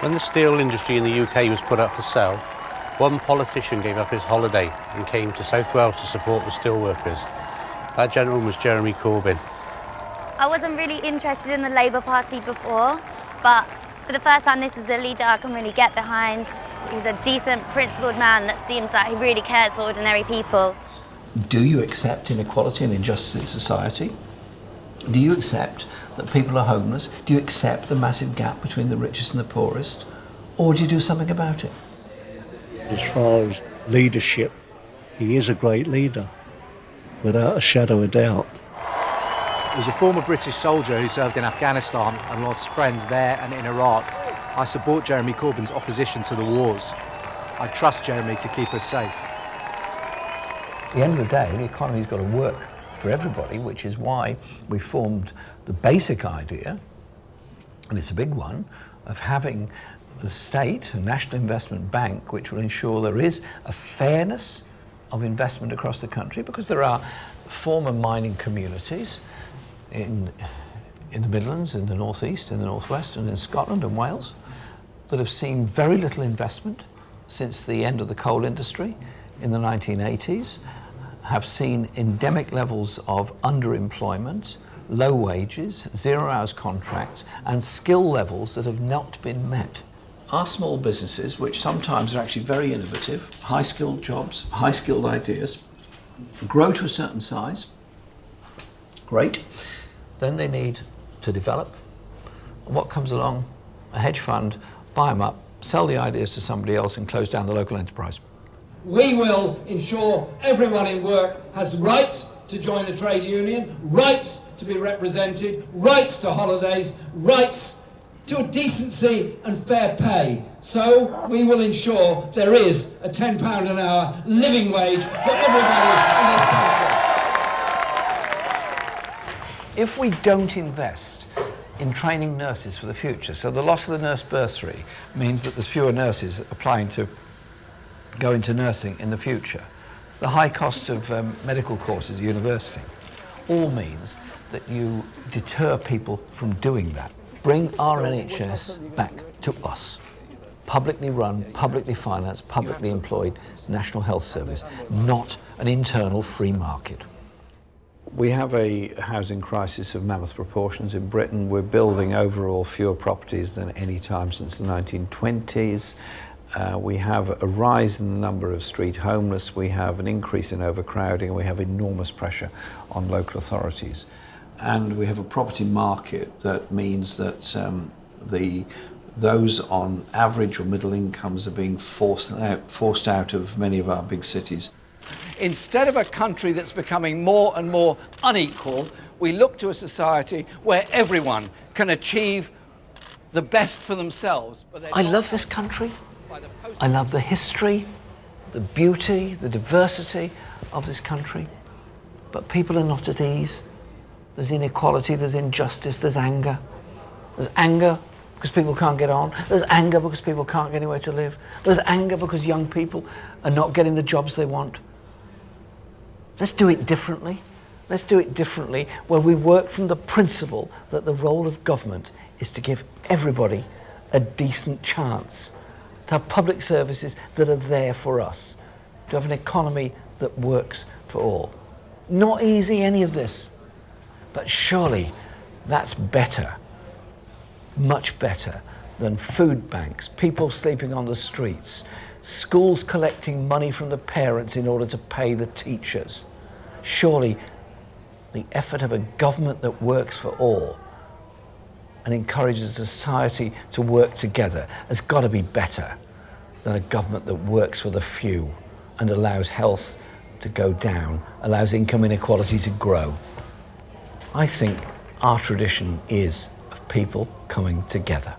When the steel industry in the UK was put up for sale, one politician gave up his holiday and came to South Wales to support the steelworkers. That gentleman was Jeremy Corbyn. I wasn't really interested in the Labour Party before, but for the first time this is a leader I can really get behind. He's a decent, principled man that seems like he really cares for ordinary people. Do you accept inequality and injustice in society? Do you accept that people are homeless? Do you accept the massive gap between the richest and the poorest? Or do you do something about it? As far as leadership, he is a great leader, without a shadow of doubt. As a former British soldier who served in Afghanistan and lost friends there and in Iraq, I support Jeremy Corbyn's opposition to the wars. I trust Jeremy to keep us safe. At the end of the day, the economy's got to work for everybody, which is why we formed the basic idea, and it's a big one, of having the state, a national investment bank, which will ensure there is a fairness of investment across the country, because there are former mining communities in the Midlands, in the North East, in the North West, and in Scotland and Wales that have seen very little investment since the end of the coal industry in the 1980s, have seen endemic levels of underemployment, low wages, 0 hours contracts, and skill levels that have not been met. Our small businesses, which sometimes are actually very innovative, high-skilled jobs, high-skilled ideas, grow to a certain size, great, then they need to develop. And what comes along? A hedge fund, buy them up, sell the ideas to somebody else and close down the local enterprise. We will ensure everyone in work has rights to join a trade union, rights to be represented, rights to holidays, rights to a decency and fair pay. So we will ensure there is a £10 an hour living wage for everybody in this country. If we don't invest in training nurses for the future, so the loss of the nurse bursary means that there's fewer nurses applying to go into nursing in the future. The high cost of medical courses at university all means that you deter people from doing that. Bring our NHS back to us. Publicly run, publicly financed, publicly employed National Health Service, not an internal free market. We have a housing crisis of mammoth proportions in Britain. We're building overall fewer properties than any time since the 1920s. We have a rise in the number of street homeless, we have an increase in overcrowding, and we have enormous pressure on local authorities. And we have a property market that means that those on average or middle incomes are being forced out of many of our big cities. Instead of a country that's becoming more and more unequal, we look to a society where everyone can achieve the best for themselves. I love this country. I love the history, the beauty, the diversity of this country. But people are not at ease. There's inequality, there's injustice, there's anger. There's anger because people can't get on. There's anger because people can't get anywhere to live. There's anger because young people are not getting the jobs they want. Let's do it differently. Let's do it differently where we work from the principle that the role of government is to give everybody a decent chance, to have public services that are there for us, to have an economy that works for all. Not easy, any of this, but surely that's better, much better than food banks, people sleeping on the streets, schools collecting money from the parents in order to pay the teachers. Surely the effort of a government that works for all and encourages society to work together has got to be better than a government that works for the few and allows health to go down, allows income inequality to grow. I think our tradition is of people coming together.